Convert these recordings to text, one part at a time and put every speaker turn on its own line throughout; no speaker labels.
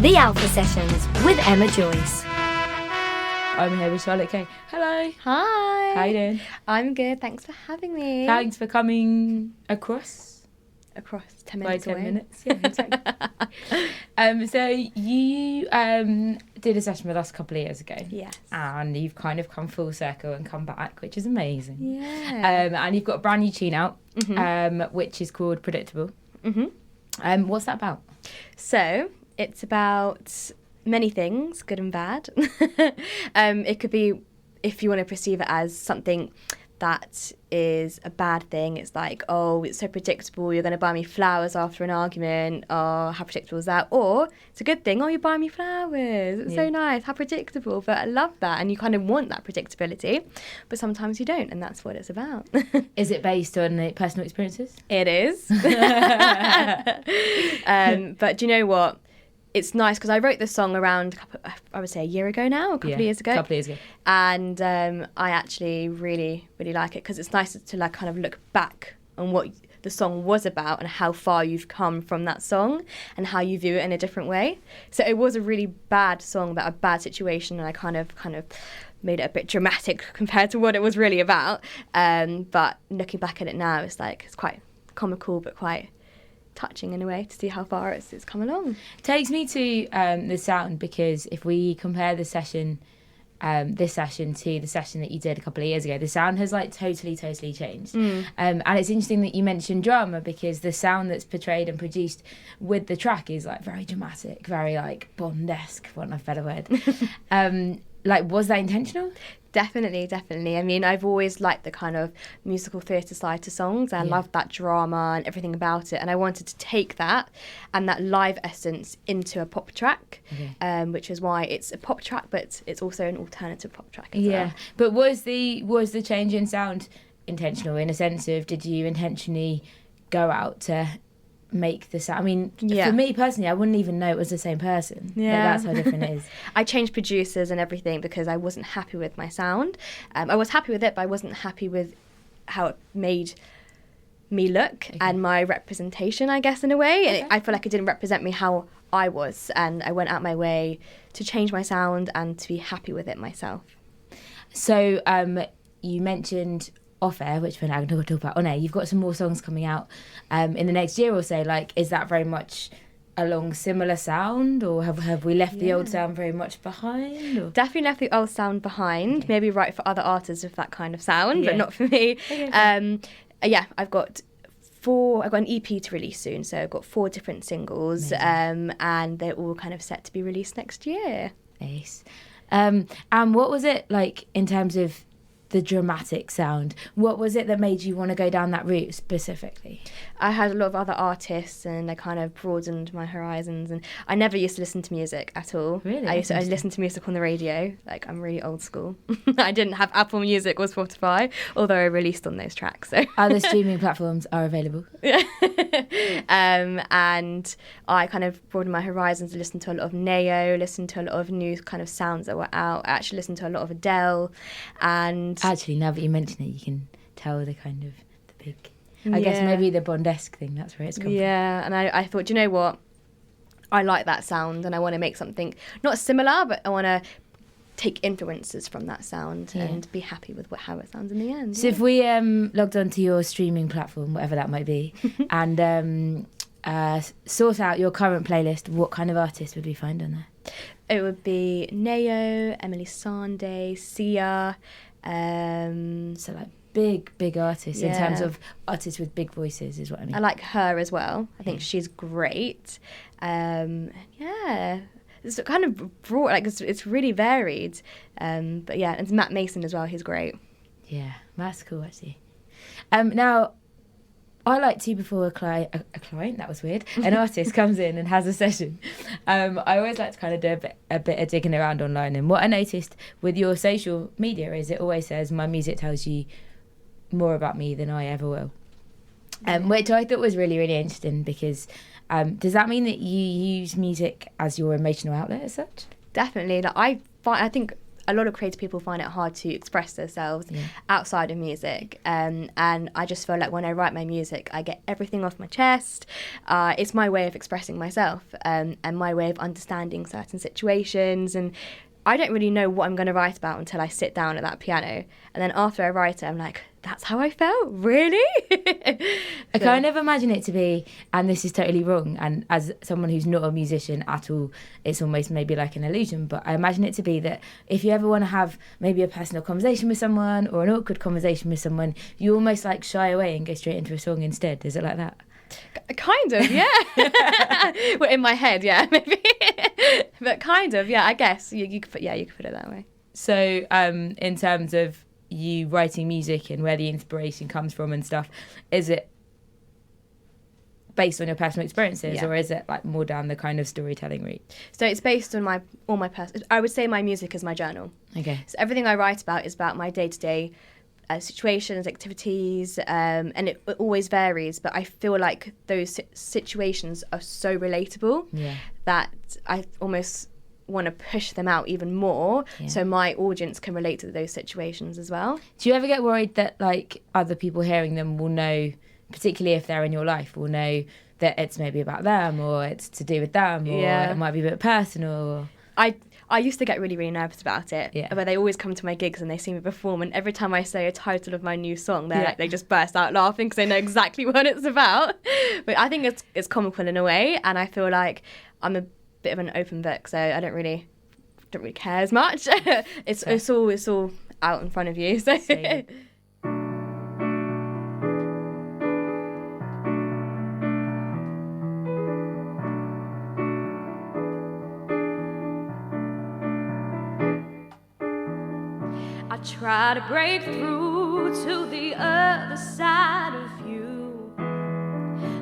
The Alpha Sessions with Emma Joyce.
I'm here with Charlotte Kaye. Hello.
Hi.
How you doing?
I'm good. Thanks for having me.
Thanks for coming across
10 minutes
by 10
away.
minutes. Yeah, exactly. So you did a session with us a couple of years ago.
Yes.
And you've kind of come full circle and come back, which is amazing.
Yeah.
And you've got a brand new tune out, which is called Predictable.
Mm-hmm.
What's that about?
So it's about many things, good and bad. It could be, if you want to perceive it as something that is a bad thing, it's like, oh, it's so predictable, you're going to buy me flowers after an argument, oh, how predictable is that? Or it's a good thing, oh, you buy me flowers, it's so nice, how predictable. But I love that, and you kind of want that predictability, but sometimes you don't, and that's what it's about.
Is it based on personal experiences?
It is. But do you know what? It's nice because I wrote this song around, I would say, a year ago now, a couple of years ago. And I actually really, really like it because it's nice to like kind of look back on what the song was about and how far you've come from that song and how you view it in a different way. So it was a really bad song about a bad situation, and I kind of made it a bit dramatic compared to what it was really about. But looking back at it now, it's quite comical but quite touching in a way to see how far it's come along.
Takes me to the sound, because if we compare this session to the session that you did a couple of years ago, the sound has like totally changed. And it's interesting that you mentioned drama, because the sound that's portrayed and produced with the track is like very dramatic, very like Bond-esque, for want of a better word. Like, was that intentional?
Definitely. I mean, I've always liked the kind of musical theatre side to songs. I love that drama and everything about it. And I wanted to take that and that live essence into a pop track, which is why it's a pop track, but it's also an alternative pop track as well.
But was the change in sound intentional, in a sense of, did you intentionally go out to make the sound? I mean, for me personally, I wouldn't even know it was the same person. That's how different it is.
I changed producers and everything because I wasn't happy with my sound. I was happy with it, but I wasn't happy with how it made me look and my representation, I guess, in a way. And I feel like it didn't represent me how I was, and I went out my way to change my sound and to be happy with it myself.
So you mentioned off air, which we're now going to talk about on air, you've got some more songs coming out in the next year or so. Like, is that very much along similar sound, or have we left the old sound very much behind? Or?
Definitely left the old sound behind. Maybe write for other artists with that kind of sound, but not for me. I've got an EP to release soon, so I've got 4 different singles, and they're all kind of set to be released next year.
Nice. And what was it like in terms of the dramatic sound? What was it that made you want to go down that route specifically?
I had a lot of other artists, and I kind of broadened my horizons, and I never used to listen to music at all.
Really?
I listened to music on the radio. Like, I'm really old school. I didn't have Apple Music or Spotify, although I released on those tracks. So.
Other streaming platforms are available.
And I kind of broadened my horizons, listened to a lot of Neo, listened to a lot of new kind of sounds that were out. I actually listened to a lot of Adele, and
actually, now that you mention it, you can tell the kind of the big, I guess maybe the Bond-esque thing, that's where it's come from.
And I thought, do you know what, I like that sound, and I want to make something not similar, but I want to take influences from that sound and be happy with how it sounds in the end.
So if we logged onto your streaming platform, whatever that might be, and sort out your current playlist, what kind of artists would we find on there?
It would be Neo, Emily Sandé, Sia.
So like big artists in terms of artists with big voices is what I mean.
I like her as well. I think she's great. It's kind of broad, like it's really varied. But yeah, and Matt Mason as well, he's great.
Yeah, that's cool actually. Now, I like to, before a client, that was weird, an artist comes in and has a session, I always like to kind of do a bit of digging around online. And what I noticed with your social media is it always says, my music tells you more about me than I ever will. Which I thought was really, really interesting, because does that mean that you use music as your emotional outlet as such?
Definitely. Like, I think a lot of creative people find it hard to express themselves outside of music. And I just feel like when I write my music, I get everything off my chest. It's my way of expressing myself, and my way of understanding certain situations. And I don't really know what I'm going to write about until I sit down at that piano. And then after I write it, I'm like, that's how I felt? Really?
I kind of imagine it to be, and this is totally wrong, and as someone who's not a musician at all, it's almost maybe like an illusion, but I imagine it to be that if you ever want to have maybe a personal conversation with someone or an awkward conversation with someone, you almost like shy away and go straight into a song instead. Is it like that?
Kind of, yeah. Well, in my head, yeah, maybe. But kind of, yeah, I guess. You could put it that way.
So in terms of you writing music and where the inspiration comes from and stuff, is it based on your personal experiences, or is it like more down the kind of storytelling route? So
it's based on all my personal. I would say my music is my journal.
Okay.
So everything I write about is about my day-to-day situations, activities, and it always varies, but I feel like those situations are so relatable that I almost want to push them out even more so my audience can relate to those situations as well.
Do you ever get worried that like other people hearing them will know, particularly if they're in your life, will know that it's maybe about them or it's to do with them or it might be a bit personal?
I used to get really, really nervous about it, but they always come to my gigs and they see me perform, and every time I say a title of my new song, they're like, they just burst out laughing because they know exactly what it's about. But I think it's comical in a way, and I feel like I'm a bit of an open book, so I don't really care as much. It's all out in front of you. So. I try to break through to the other side of you,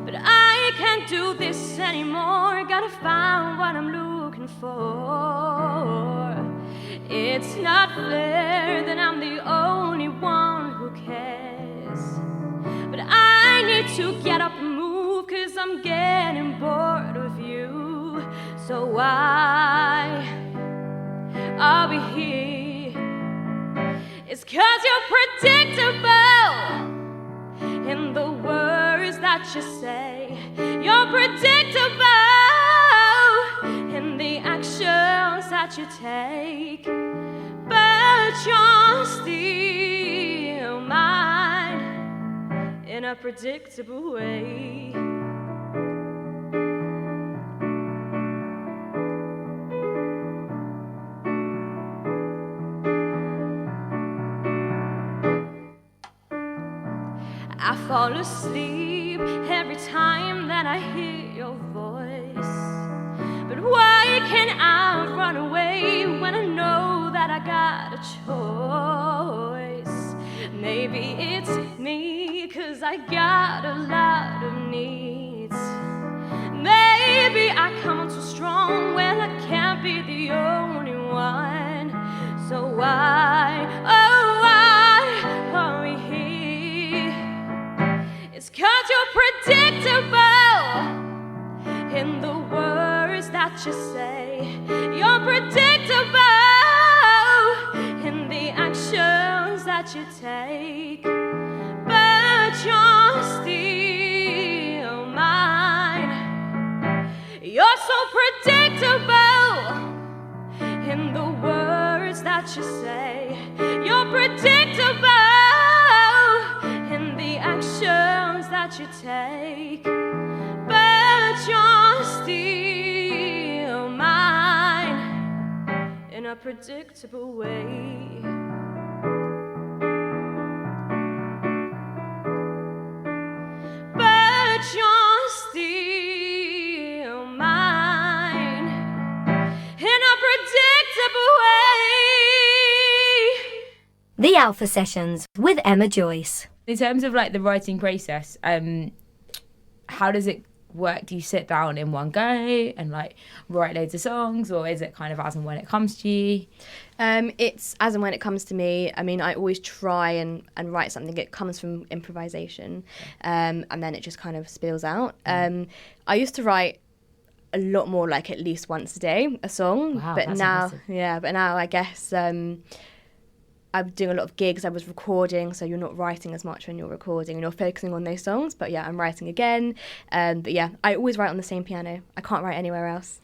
but I can't do this anymore. Gotta find what I'm looking for. It's not fair that I'm the only one who cares, but I need to get up and move, 'cause I'm getting bored of you. So why are we here? It's 'cause you're predictable in the words that you say. You're predictable in the actions that you take. But you're still mine in a predictable way. I fall asleep every time that I hear your voice. But why can't I run away when I know that I got a choice? Maybe it's me, 'cause I got a lot of needs. Maybe I come on too strong when I can't be the only one. So why, oh why are we here? It's 'cause you're predictable in the words that you say. You're predictable in the actions that you take. But you're still mine. You're so predictable in the words that you say. You're predictable in the actions that you take. But you're still mine in a predictable way. But you're still mine in a predictable way.
The Alpha Sessions with Emma Joyce.
In terms of like the writing process, how does it work? Do you sit down in one go and like write loads of songs, or is it kind of as and when it comes to you?
It's as and when it comes to me. I mean, I always try and write something. It comes from improvisation, and then it just kind of spills out. I used to write a lot more, like at least once a day, a song.
Wow,
but
that's
now,
impressive.
but now I guess I'm doing a lot of gigs. I was recording, so you're not writing as much when you're recording and you're focusing on those songs. But yeah, I'm writing again. But yeah, I always write on the same piano. I can't write anywhere else.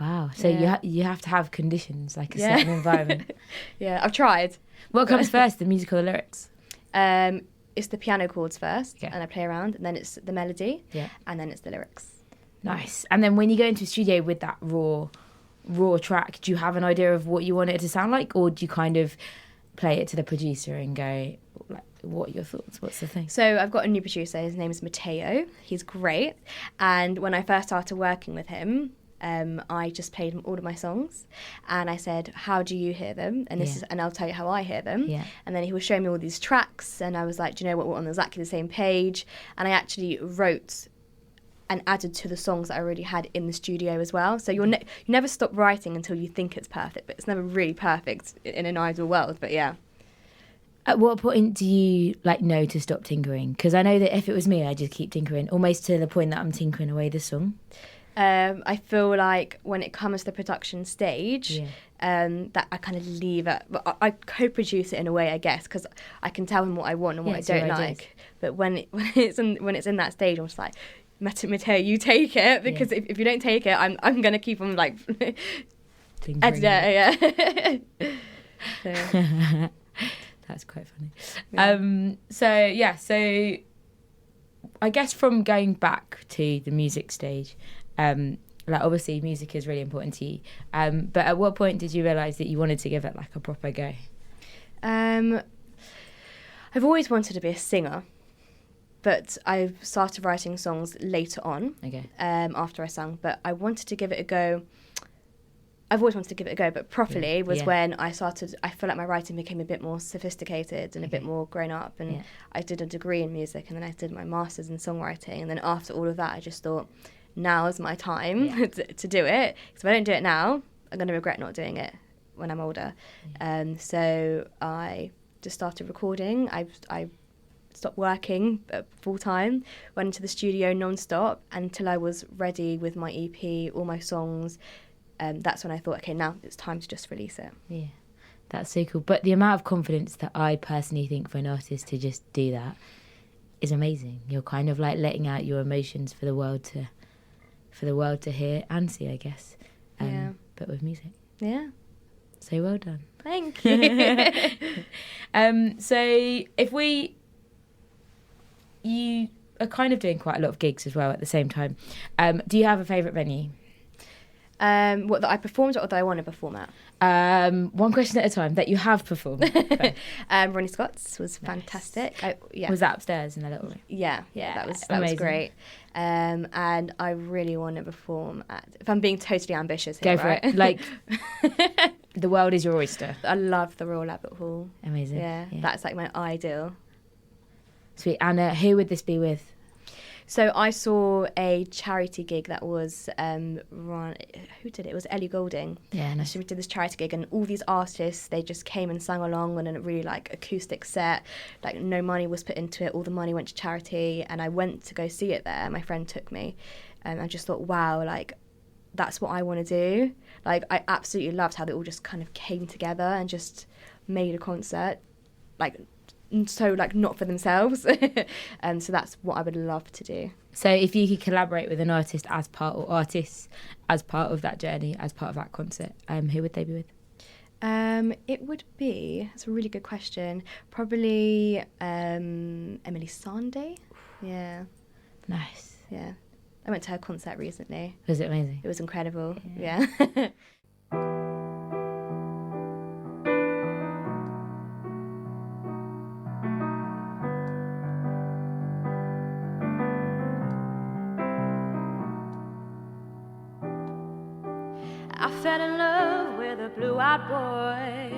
Wow. So you have to have conditions, like a certain environment.
Yeah, I've tried.
What comes first, the music or the lyrics?
It's the piano chords first,
Okay.
and I play around, and then it's the melody,
Yeah.
and then it's the lyrics.
Nice. And then when you go into a studio with that raw track, do you have an idea of what you want it to sound like, or do you kind of play it to the producer and go, like, what are your thoughts? What's the thing?
So I've got a new producer. His name is Matteo. He's great. And when I first started working with him, I just played him all of my songs, and I said, "How do you hear them?" And and I'll tell you how I hear them.
Yeah.
And then he was showing me all these tracks, and I was like, "Do you know what? We're on exactly the same page." And I actually wrote and added to the songs that I already had in the studio as well. So you never stop writing until you think it's perfect, but it's never really perfect in an ideal world. But yeah.
At what point do you know to stop tinkering? Because I know that if it was me, I'd just keep tinkering, almost to the point that I'm tinkering away the song.
I feel like when it comes to the production stage, that I kind of leave it. I co-produce it in a way, I guess, because I can tell him what I want and what I don't like. But when it's in that stage, I'm just like, Matteo, you take it, because if you don't take it, I'm gonna keep on like. Yeah. So.
That's quite funny. Yeah. So I guess from going back to the music stage, obviously music is really important to you. But at what point did you realise that you wanted to give it like a proper go?
I've always wanted to be a singer, but I started writing songs later on.
Okay.
After I sang, but I wanted to give it a go. I've always wanted to give it a go, but properly was when I started. I feel like my writing became a bit more sophisticated and a bit more grown up. And I did a degree in music, and then I did my master's in songwriting. And then after all of that, I just thought, now is my time to do it. Because if I don't do it now, I'm going to regret not doing it when I'm older. So I just started recording. I stopped working full time, went into the studio non-stop until I was ready with my EP, all my songs. That's when I thought, okay, now it's time to just release it. Yeah,
that's so cool. But the amount of confidence that I personally think for an artist to just do that is amazing. You're kind of like letting out your emotions for the world to hear and see, I guess. But with music.
Yeah.
So well done.
Thank you.
So you are kind of doing quite a lot of gigs as well at the same time. Do you have a favourite venue?
What, that I performed or that I want to perform at?
One question at a time. That you have performed.
Ronnie Scott's was fantastic.
Was that upstairs in the little room?
Yeah, that was great. And I really want to perform at. If I'm being totally ambitious here,
go for it. Like, the world is your oyster.
I love the Royal Albert Hall.
Amazing.
Yeah, that's like my ideal.
Sweet. And who would this be with?
So I saw a charity gig that was run. Who did it? It was Ellie Goulding.
Yeah, nice.
She did this charity gig, and all these artists, they just came and sang along on a really like acoustic set. Like no money was put into it. All the money went to charity, and I went to go see it there. My friend took me, and I just thought, wow, like that's what I want to do. Like I absolutely loved how they all just kind of came together and just made a concert, like. So like not for themselves. And so that's what I would love to do.
So if you could collaborate with an artist as part of that journey, as part of that concert, who would they be with?
It would be, that's a really good question, probably Emily Sandé. Yeah.
Nice.
Yeah, I went to her concert recently.
Was it amazing?
It was incredible. Yeah.
I fell in love with a blue-eyed boy,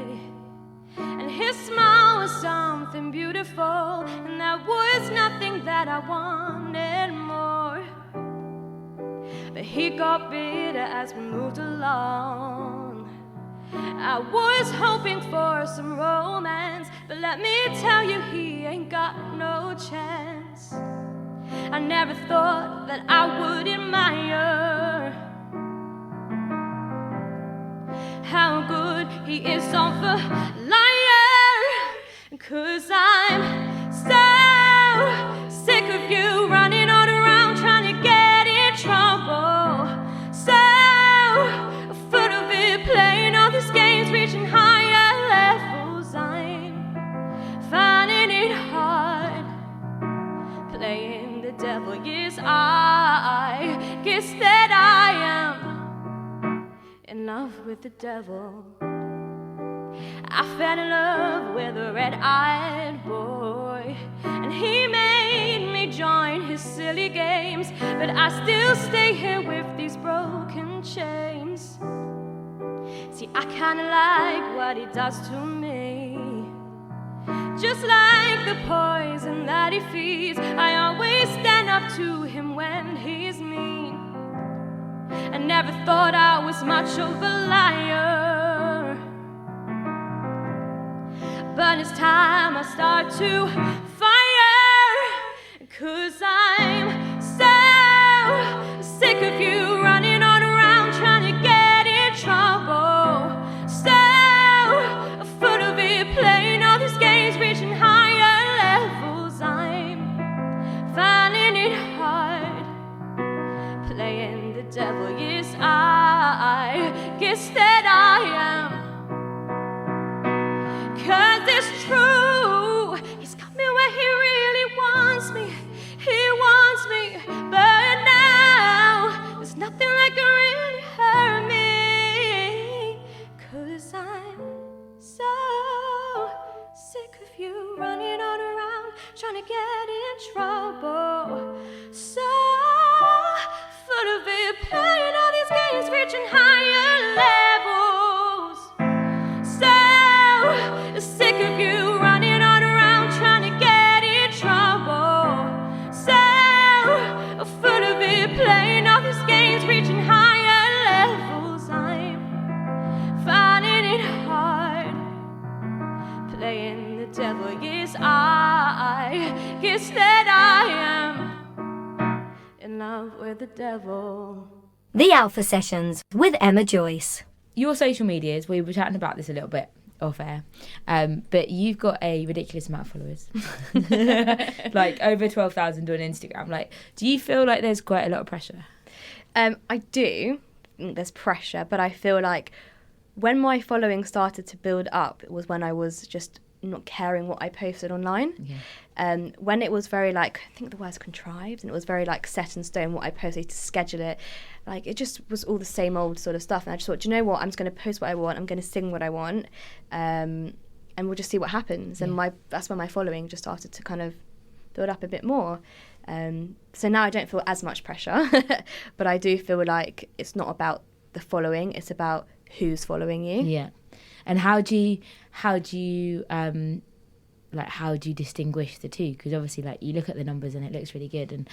and his smile was something beautiful, and there was nothing that I wanted more. But he got bitter as we moved along. I was hoping for some romance, but let me tell you, he ain't got no chance. I never thought that I would admire but he is on the liar. 'Cause I'm so sick of you running all around trying to get in trouble. So full of it, playing all these games, reaching higher levels. I'm finding it hard playing the devil. Yes, I guess that I am in love with the devil. I fell in love with a red-eyed boy, and he made me join his silly games, but I still stay here with these broken chains. See, I kinda like what he does to me, just like the poison that he feeds. I always stand up to him when he's mean. I never thought I was much of a liar, but it's time I start to fire. 'Cause I'm so sick of you running on around trying to get in trouble. So full of it, playing all these games, reaching higher levels. I'm finding it hard playing the devil. Yes, I guess that I am. 'Cause it's true, he's got me where he really wants me. He wants me, but now there's nothing that can really hurt me. 'Cause I'm so sick of you running all around trying to get in trouble. So full of it, playing all these games, reaching higher levels. So sick of you running all around trying to get in trouble. So full of it, playing all these games, reaching higher levels. I'm finding it hard playing the devil. Yes, I guess that I am in love with the devil.
The Alpha Sessions with Emma Joyce.
Your social medias, we were chatting about this a little bit off air, but you've got a ridiculous amount of followers. Like over 12,000 on Instagram. Like, do you feel like there's quite a lot of pressure?
I do think there's pressure, but I feel like when my following started to build up, it was when I was just not caring what I posted online.
Yeah.
When it was very like, I think the word's contrived, and it was very like set in stone what I posted, to schedule it, like it just was all the same old sort of stuff. And I just thought, do you know what, I'm just going to post what I want, I'm going to sing what I want, and we'll just see what happens. And that's when my following just started to kind of build up a bit more. So now I don't feel as much pressure, but I do feel like it's not about the following, it's about who's following you.
Yeah. And how do you distinguish the two? Because obviously, like, you look at the numbers and it looks really good,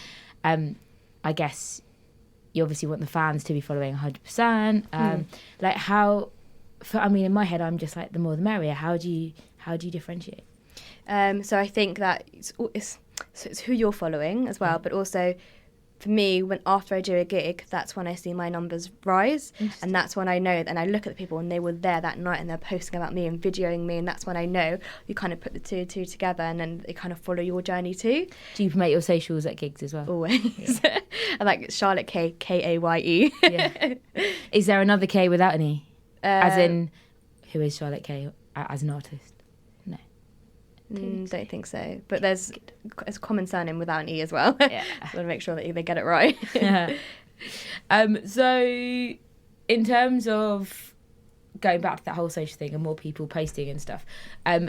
and I guess you obviously want the fans to be following 100%. Like, in my head, I'm just like, the more the merrier. How do you differentiate?
So I think that it's who you're following as well, but also for me, after I do a gig, that's when I see my numbers rise, and that's when I know. And I look at the people, and they were there that night, and they're posting about me and videoing me, and that's when I know you kind of put the two and two together, and then they kind of follow your journey too.
Do you promote your socials at gigs as well?
Always. Yeah. I like Charlotte Kaye, Kaye.
Yeah. Is there another K without an E? As in, who is Charlotte Kaye as an artist? No.
Don't think so. But there's a common surname without an E as well.
Yeah.
I want to make sure that they get it right.
Yeah. So in terms of going back to that whole social thing and more people posting and stuff,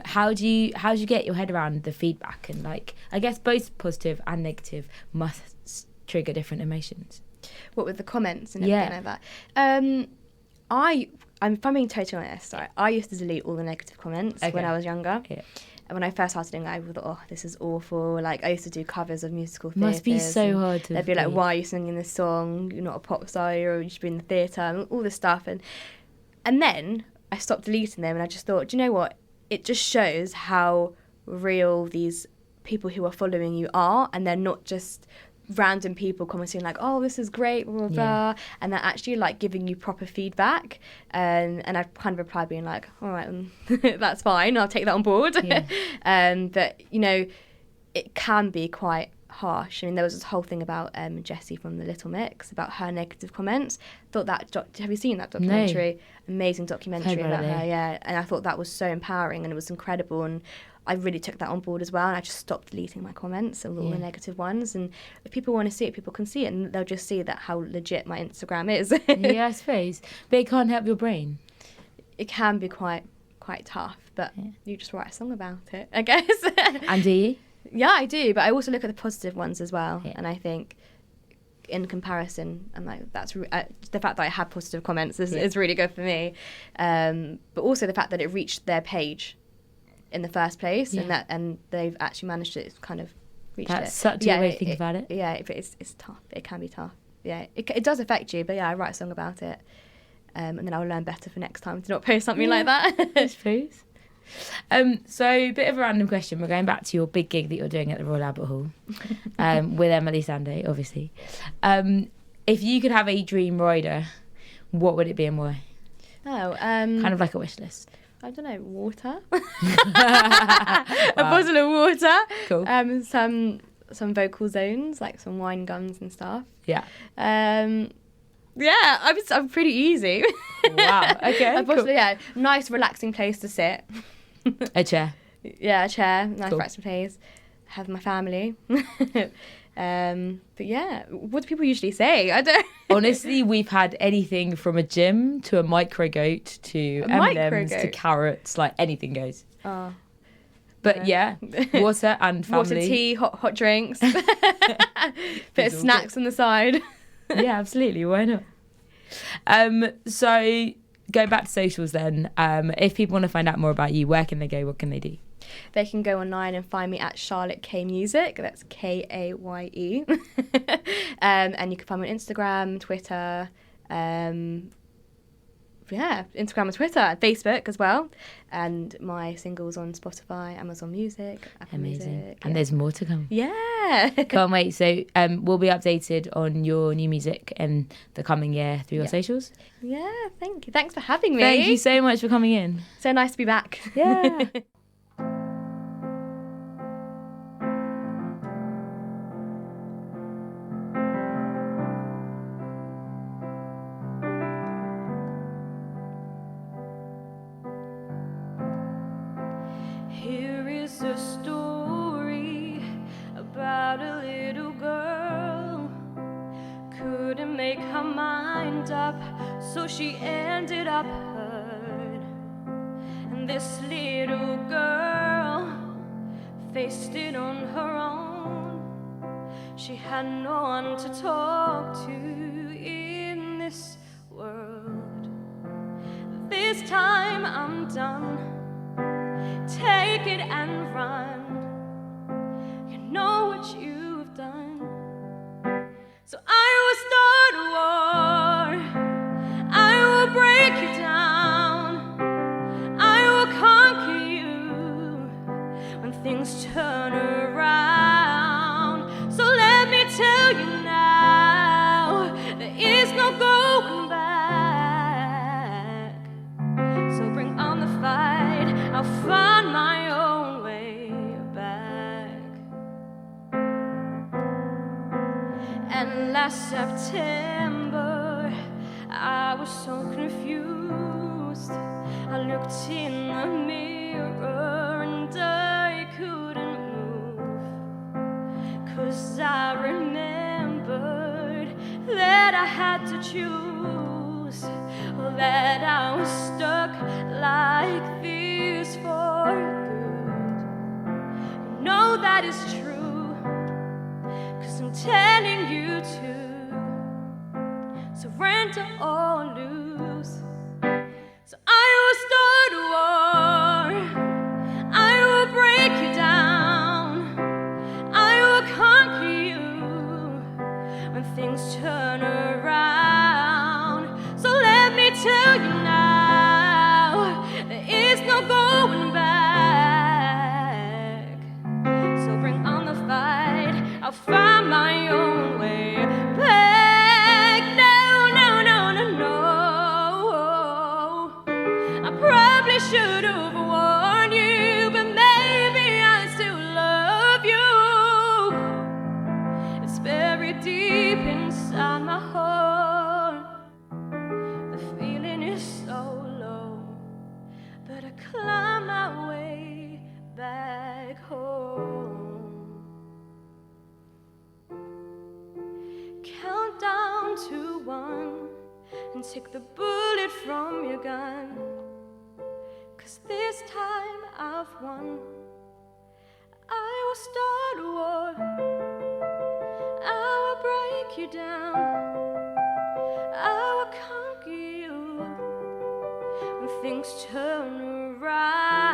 how do you get your head around the feedback? And like, I guess both positive and negative must trigger different emotions.
What with the comments and everything like that? If I'm being totally honest, I used to delete all the negative comments when I was younger. Yeah. And when I first started doing it, I thought, oh, this is awful. Like, I used to do covers of musical theatres.
Must be so hard to...
They'd be like, why are you singing this song? You're not a pop star, or you should be in the theatre, and all this stuff. And then I stopped deleting them, and I just thought, do you know what? It just shows how real these people who are following you are, and they're not just random people commenting like, oh, this is great, blah, blah, blah, and they're actually like giving you proper feedback, and I've kind of replied being like, all right, that's fine, I'll take that on board. But you know, it can be quite harsh. I mean, there was this whole thing about Jessie from the Little Mix, about her negative comments. Thought that have you seen that documentary? No. Amazing documentary about her, yeah. And I thought that was so empowering and it was incredible, and I really took that on board as well, and I just stopped deleting my comments and all the negative ones. And if people want to see it, people can see it, and they'll just see that how legit my Instagram is.
Yeah, I suppose. But it can't help your brain.
It can be quite tough, but you just write a song about it, I guess.
And do you?
Yeah, I do, but I also look at the positive ones as well, and I think in comparison, I'm like, that's the fact that I have positive comments is really good for me, but also the fact that it reached their page in the first place, and they've actually managed to kind of reach it.
That's such a way to think about it.
Yeah, but it's tough. It can be tough. Yeah, it does affect you, but yeah, I write a song about it, and then I'll learn better for next time to not post something like that.
I suppose. So a bit of a random question. We're going back to your big gig that you're doing at the Royal Albert Hall with Emily Sandé, obviously. If you could have a dream rider, what would it be and why? Kind of like a wish list.
I don't know, water. A bottle of water.
Cool.
Some vocal zones, like some wine gums and stuff.
Yeah.
Yeah, I'm pretty easy.
Wow. Okay.
Cool. Yeah, nice relaxing place to sit.
A chair.
Yeah, a chair. Nice relaxing place. Have my family. But yeah, what do people usually say? I don't.
Honestly, we've had anything from a gym to a micro goat to M&Ms to carrots, like anything goes.
Oh.
But yeah, water and family.
Water, tea, hot drinks. Bit of snacks on the side.
Yeah, absolutely. Why not? So going back to socials then, if people want to find out more about you, where can they go? What can they do?
They can go online and find me at Charlotte Kaye Music. That's Kaye. And you can find me on Instagram, Twitter, Instagram and Twitter, Facebook as well. And my singles on Spotify, Amazon Music, Apple Music.
And there's more to come.
Yeah.
Can't wait. So we'll be updated on your new music in the coming year through your socials.
Yeah, thank you. Thanks for having me.
Thank you so much for coming in.
So nice to be back.
Yeah.
Here is a story about a little girl. Couldn't make her mind up, so she ended up hurt. And this little girl faced it on her own. She had no one to talk to in this world. This time I'm done. Take it and run. You know what you've done. So I will start a war. I will break you down. I will conquer you when things turn around. So let me tell you now, there is no going back. So bring on the fight. I'll find my own way back. And last September, I was so confused. I looked in the mirror and I couldn't move, 'cause I remembered that I had to choose, or that I was stuck like this for good. You know that is true, 'cause I'm telling you to surrender or lose. So I will start a war. I will break you down. I will conquer you when things turn around. So let me tell you now, there is no going back. So bring on the fight. I'll find my own probably should have warned you, but maybe I still love you. It's buried deep inside my heart. The feeling is so low, but I climb my way back home. Count down to 1 and take the bullet from your gun, 'cause this time I've won. I will start a war, I will break you down, I will conquer you when things turn around.